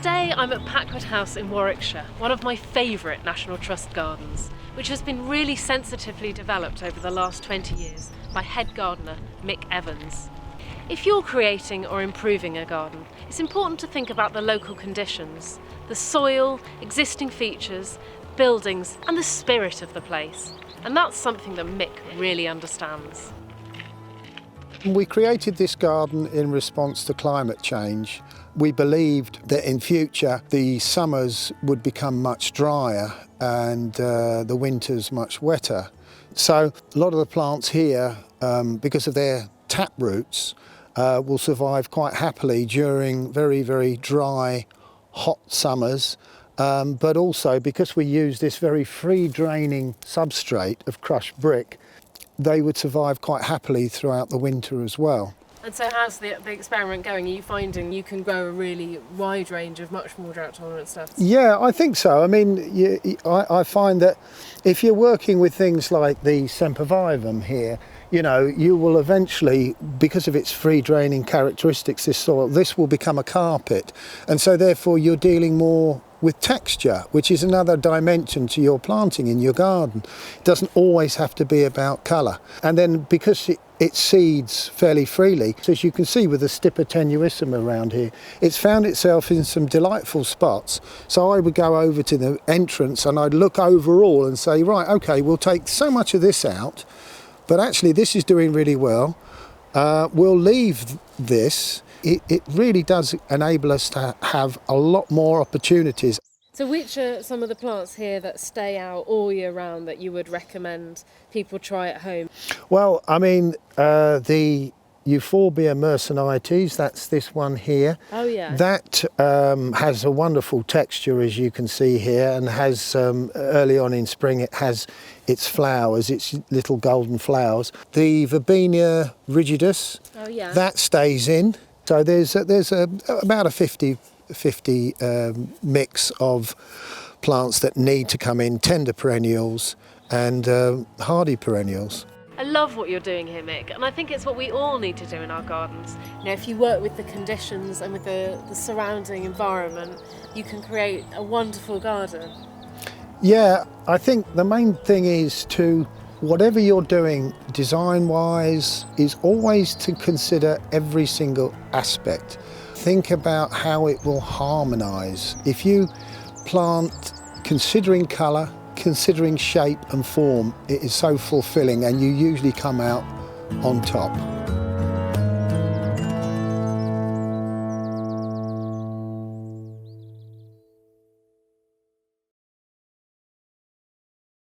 Today I'm at Packwood House in Warwickshire, one of my favourite National Trust gardens, which has been really sensitively developed over the last 20 years by head gardener Mick Evans. If you're creating or improving a garden, it's important to think about the local conditions, the soil, existing features, buildings and the spirit of the place. And that's something that Mick really understands. We created this garden in response to climate change. We believed that in future the summers would become much drier and the winters much wetter. So a lot of the plants here, because of their tap roots, will survive quite happily during very, very dry, hot summers. But also because we use this very free draining substrate of crushed brick, they would survive quite happily throughout the winter as well. And so how's the experiment going? Are you finding you can grow a really wide range of much more drought tolerant stuff? Yeah, I think so. I mean, I find that if you're working with things like the sempervivum here, you know, you will eventually, because of its free draining characteristics, this soil, this will become a carpet. And so therefore you're dealing more with texture, which is another dimension to your planting in your garden. It doesn't always have to be about colour. And then because it seeds fairly freely, so as you can see with the Stipa tenuissima around here, it's found itself in some delightful spots. So I would go over to the entrance and I'd look overall and say, right, okay, we'll take so much of this out, but actually this is doing really well. We'll leave this. It really does enable us to have a lot more opportunities. So which are some of the plants here that stay out all year round that you would recommend people try at home? Well, I mean, the Euphorbia mercenites, that's this one here. Oh yeah. That has a wonderful texture, as you can see here, and has, early on in spring, it has its flowers, its little golden flowers. The Verbena rigidus, oh, yeah. that stays in. So there's about a 50-50 mix of plants that need to come in, tender perennials and hardy perennials. I love what you're doing here, Mick, and I think it's what we all need to do in our gardens. You know, if you work with the conditions and with the surrounding environment, you can create a wonderful garden. Yeah, I think the main thing is to, whatever you're doing design-wise, is always to consider every single aspect. Think about how it will harmonise. If you plant considering colour, considering shape and form, it is so fulfilling and you usually come out on top.